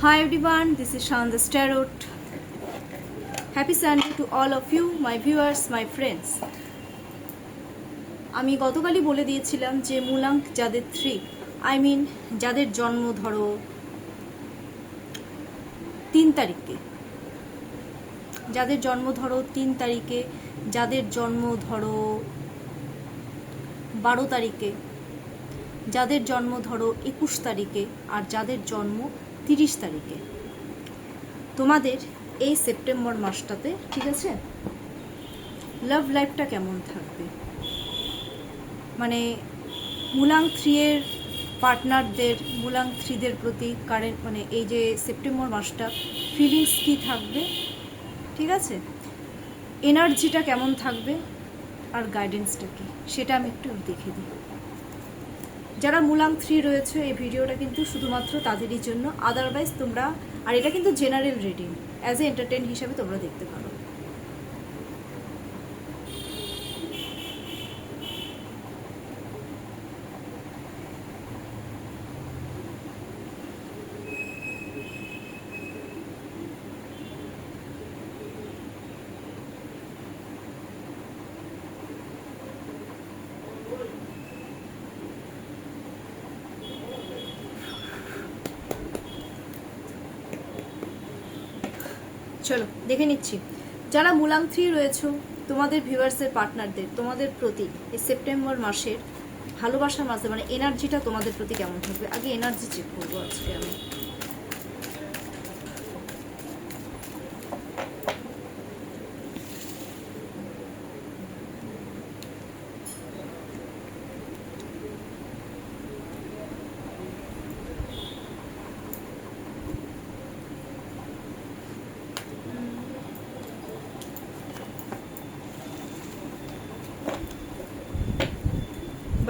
Hi everyone, this is Shan the Tarot. Happy Sunday to all of you, my viewers, my friends. আমি গতকালই বলে দিয়েছিলাম যে মূলাঙ্ক যাদের 3 যাদের জন্ম ধরো 3 তারিখে, যাদের জন্ম ধরো 3 তারিখে, যাদের জন্ম ধরো 12 তারিখে, যাদের জন্ম ধরো 21 তারিখে আর যাদের জন্ম 30 তারিখে, তোমাদের এই সেপ্টেম্বর মাসটাতে, ঠিক আছে, লাভ লাইফটা কেমন থাকবে, মানে মূলাঙ্ক 3 এর পার্টনারদের, মূলাঙ্ক 3দের প্রতি কারেন্ট মানে এই যে সেপ্টেম্বর মাসটা ফিলিংস কি থাকবে, ঠিক আছে, এনার্জিটা কেমন থাকবে আর গাইডেন্সটা কি, সেটা আমি একটু দেখে দিই। যারা মূলাঙ্ক 3 রয়েছে এই ভিডিওটা কিন্তু শুধুমাত্র তাদেরই জন্য, আদারওয়াইজ তোমরা, আর এটা কিন্তু general reading, as a entertain হিসাবে তোমরা দেখতে পারো। চলো দেখে নিচ্ছি যারা মূলাঙ্ক 3 রয়েছে, তোমাদের ভিউয়ার্সের পার্টনারদের তোমাদের প্রতি এই সেপ্টেম্বর মাসের ভালোবাসার মাসে মানে এনার্জিটা তোমাদের প্রতি কেমন থাকবে। আগে এনার্জি চেক করবো আজকে আমি।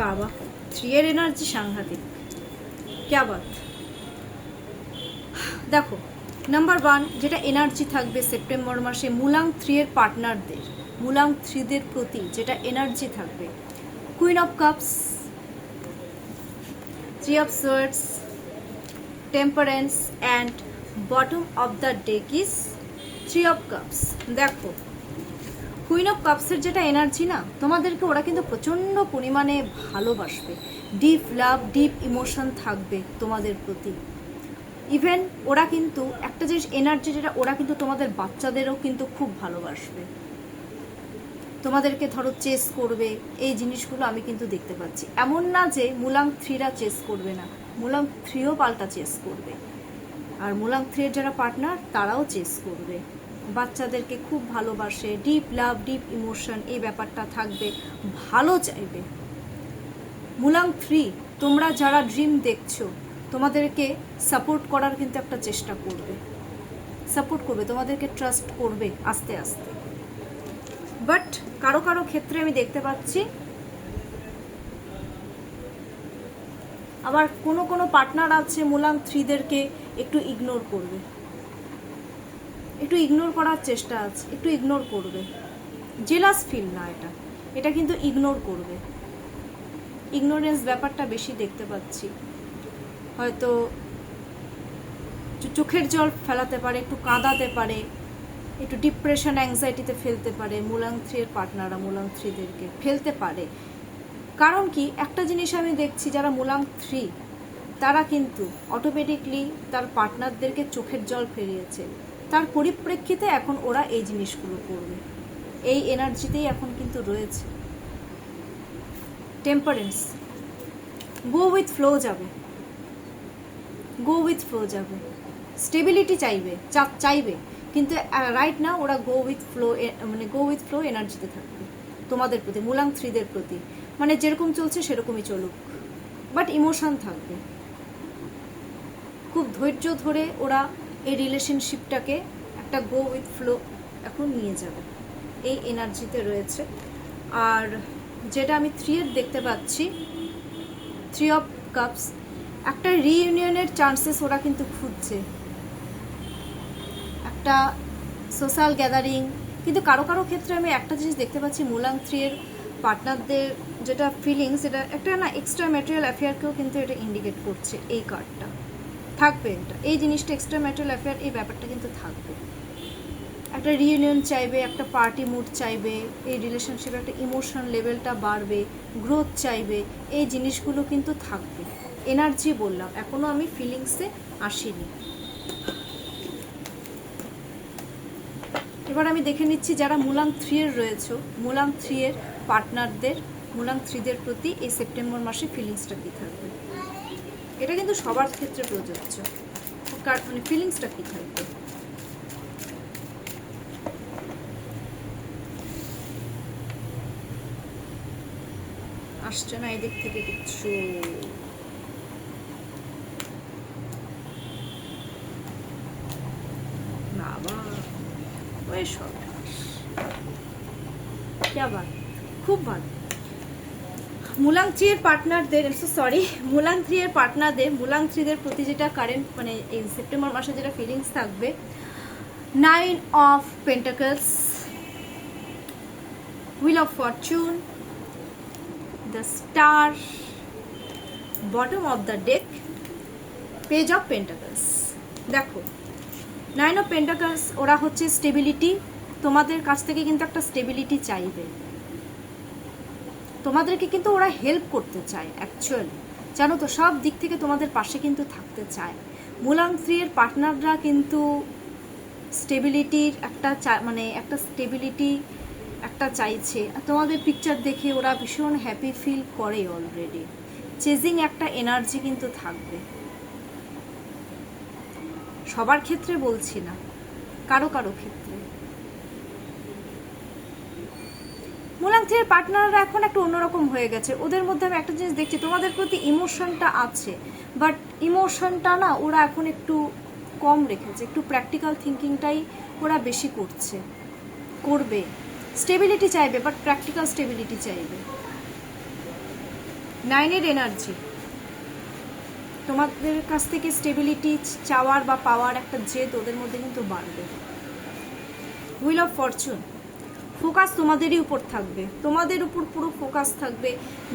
বাবা 3 এর এনার্জি সাংঘাতিক, ক্যা বাত। দেখো নাম্বার 1 যেটা এনার্জি থাকবে সেপ্টেম্বর মাসে মূলাঙ্ক 3 এর পার্টনারদের, মূলাঙ্ক 3দের প্রতি যেটা এনার্জি থাকবে, queen of cups, 3 of swords, temperance and bottom of the deck is 3 of cups. দেখো কুইন অফ কাপসের যেটা এনার্জি না, তোমাদেরকে ওরা কিন্তু প্রচণ্ড পরিমাণে ভালোবাসবে, ডিপ লাভ, ডিপ ইমোশন থাকবে তোমাদের প্রতি। ইভেন ওরা কিন্তু একটা জিনিস এনার্জি যেটা, ওরা কিন্তু তোমাদের বাচ্চাদেরও কিন্তু খুব ভালোবাসবে, তোমাদেরকে ধরো চেস করবে, এই জিনিসগুলো আমি কিন্তু দেখতে পাচ্ছি। এমন না যে মূলাঙ্ক 3রা চেস করবে না, মূলাঙ্ক 3ও পাল্টা চেস করবে, আর মূলাঙ্ক 3 এর যারা পার্টনার তারাও চেস করবে, বাচ্চাদেরকে খুব ভালোবাসে, ডিপ লাভ, ডিপ ইমোশন এই ব্যাপারটা থাকবে, ভালো চাইবে। মূলাঙ্ক 3 তোমরা যারা ড্রিম দেখছো তোমাদেরকে সাপোর্ট করার কিন্তু একটা চেষ্টা করবে, সাপোর্ট করবে, তোমাদেরকে ট্রাস্ট করবে আস্তে আস্তে। বাট কারো কারো ক্ষেত্রে আমি দেখতে পাচ্ছি আবার কোনো কোনো পার্টনার আছে মূলাঙ্ক 3দেরকে একটু ইগনোর করবে, একটু ইগনোর করার চেষ্টা আছে, একটু ইগনোর করবে, জেলাস ফিল না, এটা এটা কিন্তু ইগনোর করবে। ইগনোরেন্স ব্যাপারটা বেশি দেখতে পাচ্ছি, হয়তো চোখের জল ফেলাতে পারে, একটু কাঁদাতে পারে, একটু ডিপ্রেশন অ্যাংজাইটিতে ফেলতে পারে, মূলাঙ্ক 3 এর পার্টনাররা মূলাঙ্ক 3দেরকে ফেলতে পারে। কারণ কি একটা জিনিস আমি দেখছি, যারা মূলাঙ্ক 3 তারা কিন্তু অটোমেটিকলি তার পার্টনারদেরকে চোখের জল ফেরিয়েছে, তার পরিপ্রেক্ষিতে এখন ওরা এই জিনিসগুলো করবে, এই এনার্জিতেই এখন কিন্তু রয়েছে। টেম্পারেন্স, গো উইথ ফ্লো যাবে, গো উইথ ফ্লো যাবে, স্টেবিলিটি চাইবে কিন্তু রাইট না ওরা গো উইথ ফ্লো, মানে গো উইথ ফ্লো এনার্জিতে থাকবে তোমাদের প্রতি, মূলাঙ্ক 3দের প্রতি, মানে যেরকম চলছে সেরকমই চলুক, বাট ইমোশন থাকবে, খুব ধৈর্য ধরে ওরা এই রিলেশনশিপটাকে একটা গো উইথ ফ্লো এখন নিয়ে যাবে, এই এনার্জিতে রয়েছে। আর যেটা আমি 3 এর দেখতে পাচ্ছি, 3 অফ কাপস, একটা রিইউনিয়নের চান্সেস ওরা কিন্তু খুঁজছে, একটা সোশ্যাল গ্যাদারিং। কিন্তু কারো কারো ক্ষেত্রে আমি একটা জিনিস দেখতে পাচ্ছি, মূলাঙ্ক 3 এর পার্টনারদের যেটা ফিলিংস, এটা একটা না এক্সট্রা ম্যাটেরিয়াল অ্যাফেয়ারকেও কিন্তু এটা ইন্ডিকেট করছে এই কার্ডটা। থাকবে। এই জিনিসটা এক্সট্রা ম্যারিটাল অ্যাফেয়ার, এই ব্যাপারটা কিন্তু থাকবে। একটা রিইউনিয়ন চাইবে, একটা পার্টি মুড চাইবে, এই রিলেশনশিপে একটা ইমোশন লেভেলটা বাড়বে, গ্রোথ চাইবে, এই জিনিসগুলো কিন্তু থাকবে। এনার্জি বললাম, এখনও আমি ফিলিংসে আসিনি। এবার আমি দেখে নিচ্ছি যারা মূলাং 3 এর রয়েছে, মূলাং 3 এর পার্টনারদের, মূলাং 3দের প্রতি এই সেপ্টেম্বর মাসে ফিলিংসটা কী থাকবে। এটা কিন্তু সবার ক্ষেত্রে প্রযোজ্য, মানে ফিলিংসটা কী থাকবে। আসছে না এদিক থেকে কিচ্ছু। না বা ওই সব क्या बात, খুব ভালো। মূলাং 3 এর পার্টনারদের, সরি, মূলাং 3 এর পার্টনারদের, মূলাং 3দের প্রতি যেটা কারেন্ট মানে এই সেপ্টেম্বর মাসে যেটা ফিলিংস থাকবে, 9 of pentacles, wheel of Fortune, the star, bottom of the deck, page of pentacles. দেখো 9 অফ পেন্টাকলস, ওরা হচ্ছে স্টেবিলিটি, তোমাদের কাছ থেকে কিন্তু একটা স্টেবিলিটি চাইবে, তোমাদেরকে কিন্তু ওরা হেল্প করতে চায় অ্যাকচুয়ালি, জানো তো, সব দিক থেকে তোমাদের পাশে কিন্তু থাকতে চায়। মূলাং 3 এর পার্টনাররা কিন্তু স্টেবিলিটির একটা মানে একটা স্টেবিলিটি একটা চাইছে। তোমাদের পিকচার দেখে ওরা ভীষণ হ্যাপি ফিল করে অলরেডি। চেজিং একটা এনার্জি কিন্তু থাকবে, সবার ক্ষেত্রে বলছি না, কারো কারো ক্ষেত্রে। মূলাং 3 এর পার্টনাররা এখন একটা অন্যরকম হয়ে গেছে, ওদের মধ্যে আমি একটা জিনিস দেখছি, তোমাদের প্রতি ইমোশনটা আছে, বাট ইমোশনটা না ওরা এখন একটু কম রেখেছে, একটু প্র্যাকটিক্যাল থিঙ্কিংটাই ওরা বেশি করবে। স্টেবিলিটি চাইবে, বাট প্র্যাকটিক্যাল স্টেবিলিটি চাইবে। 9 এর এনার্জি, তোমাদের কাছ থেকে স্টেবিলিটি চাওয়ার বা পাওয়ার একটা জেদ ওদের মধ্যে কিন্তু বাড়বে। হুইল অফ ফরচুন, ফোকাস তোমাদেরই উপর থাকবে, তোমাদের উপর পুরো ফোকাস থাকবে।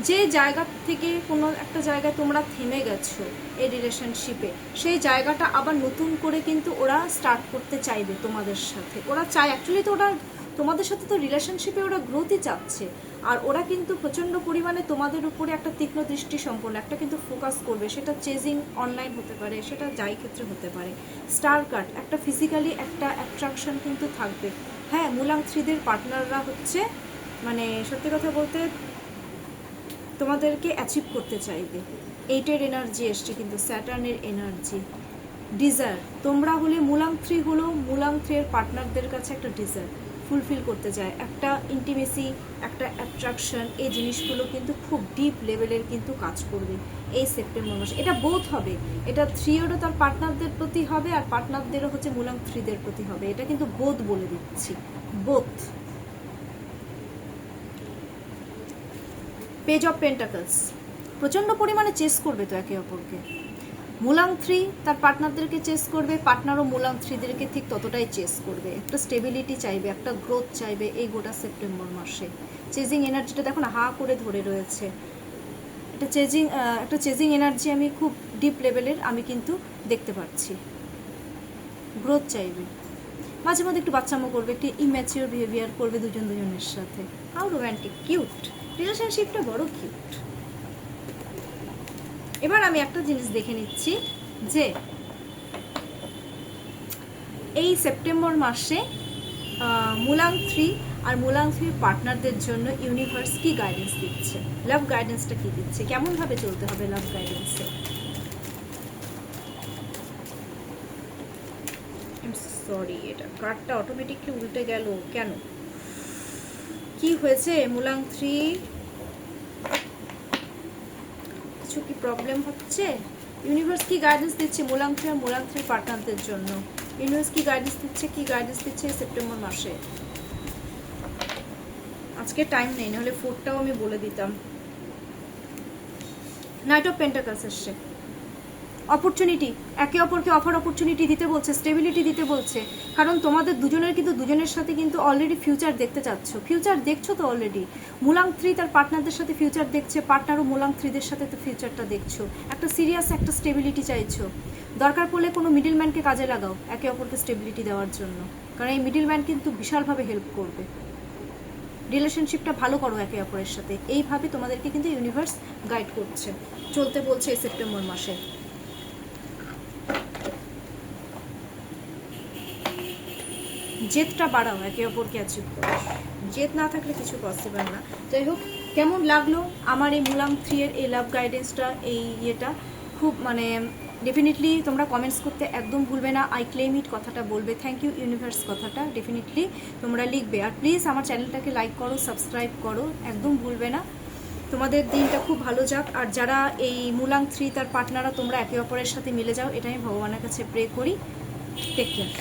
যে জায়গা থেকে কোনো একটা জায়গায় তোমরা থেমে গেছো এই রিলেশনশিপে, সেই জায়গাটা আবার নতুন করে কিন্তু ওরা স্টার্ট করতে চাইবে তোমাদের সাথে। ওরা চায় অ্যাকচুয়ালি, তো ওরা তোমাদের সাথে তো রিলেশনশিপে ওরা গ্রোথই চাচ্ছে, আর ওরা কিন্তু প্রচণ্ড পরিমাণে তোমাদের উপরে একটা তীক্ষ্ণ দৃষ্টি সম্পন্ন একটা কিন্তু ফোকাস করবে। সেটা চেজিং অনলাইন হতে পারে, সেটা যাই ক্ষেত্রে হতে পারে। স্টার কাট, একটা ফিজিক্যালি একটা অ্যাট্রাকশন কিন্তু থাকবে। হ্যাঁ, মূলাং 3দের পার্টনাররা হচ্ছে মানে সত্যি কথা বলতে তোমাদেরকে অ্যাচিভ করতে চাইবে। 8 এনার্জি এসছে কিন্তু, স্যাটার্নের এনার্জি, ডিজায়ার। তোমরা হলে মূলাং 3 হলো, মূলাং 3 এর পার্টনারদের কাছে একটা ডিজায়ার ফুলফিল করতে চায়, একটা ইন্টিমেসি, একটা অ্যাট্রাকশন, এই জিনিসগুলো কিন্তু খুব ডিপ লেভেলের কিন্তু কাজ করবে এই সেপ্টেম্বর মাসে। এটা বোথ হবে, এটা 3 তার পার্টনারদের প্রতি হবে, আর পার্টনারদেরও হচ্ছে মূলাং 3দের প্রতি হবে। এটা কিন্তু বোথ বলে দিচ্ছি, বোথ। পেজ অফ পেন্টাকলস, প্রচণ্ড পরিমাণে চেস করবে তো একে অপরকে। মূলাং 3 তার পার্টনারদেরকে চেস করবে, পার্টনারও মূলাং 3দেরকে ঠিক ততটাই চেস করবে। একটা স্টেবিলিটি চাইবে, একটা গ্রোথ চাইবে এই গোটা সেপ্টেম্বর মাসে। চেজিং এনার্জিটা দেখো না, হা করে ধরে রয়েছে। একটা চেজিং এনার্জি আমি খুব ডিপ লেভেলের আমি কিন্তু দেখতে পাচ্ছি। গ্রোথ চাইবে, মাঝে মধ্যে একটু বাচ্চামো করবে, একটু ইম্যাচিওর বিহেভিয়ার করবে দুজনের সাথে। হাউ রোম্যান্টিক, কিউট, রিলেশনশিপটা বড় কিউট। এবার আমি একটা জিনিস দেখে নিচ্ছি যে এই সেপ্টেম্বর মাসে মূলাং 3 আর মূলাং 3 পার্টনারদের জন্য ইউনিভার্স কি গাইডেন্স দিচ্ছে, লাভ গাইডেন্সটা কি দিচ্ছে, কেমনভাবে চলতে হবে লাভ গাইডেন্সে। সরি, এটা কার্ডটা অটোমেটিকলি উল্টে গেল কেন, কি হয়েছে মূলাং 3, কিছু কি প্রবলেম হচ্ছে? ইউনিভার্স কি গাইডেন্স দিচ্ছে মূলাং 3 আর মূলাং 3 পার্টনারদের জন্য? ইউনিভার্স কি গাইডেন্স দিচ্ছে সেপ্টেম্বর মাসে? আজকে টাইম নেই, নাহলে 4টাও আমি বলে দিতাম। নাইট অফ পেন্টাকলস এসছে, অপরচুনিটি, একে অপরকে অফার অপরচুনিটি দিতে বলছে, স্টেবিলিটি দিতে বলছে। কারণ তোমাদের দুজনের কিন্তু দুজনের সাথে কিন্তু অলরেডি ফিউচার দেখতে চাচ্ছ, ফিউচার দেখছো তো অলরেডি। মূলাং 3 তার পার্টনারদের সাথে ফিউচার দেখছে, পার্টনারও মূলাং 3দের সাথে তো ফিউচারটা দেখছো। একটা সিরিয়াস একটা স্টেবিলিটি চাইছো। দরকার পড়লে কোনো মিডলম্যানকে কাজে লাগাও একে অপরকে স্টেবিলিটি দেওয়ার জন্য, কারণ এই মিডলম্যান কিন্তু বিশালভাবে হেল্প করবে। রিলেশনশিপটা ভালো করো একে অপরের সাথে, এইভাবে তোমাদেরকে কিন্তু ইউনিভার্স গাইড করছে, চলতে বলছে এই সেপ্টেম্বর মাসে। জেদটা বাড়াও একে অপরকে অ্যাচিভ করো, জেদ না থাকলে কিছু পসিবল না। যাই হোক, কেমন লাগলো আমার এই মুলাং 3 এর এই লাভ গাইডেন্সটা, এই ইয়েটা খুব মানে ডেফিনেটলি তোমরা কমেন্টস করতে একদম ভুলবে না। আই ক্লেম ইট কথাটা বলবে, থ্যাংক ইউ ইউনিভার্স কথাটা ডেফিনেটলি তোমরা লিখবে। আর প্লিজ আমার চ্যানেলটাকে লাইক করো, সাবস্ক্রাইব করো, একদম ভুলবে না। তোমাদের দিনটা খুব ভালো যাক। আর যারা এই মুলাং 3 তার পার্টনাররা, তোমরা একে অপরের সাথে মিলে যাও, এটা আমি ভগবানের কাছে প্রে করি। Take care.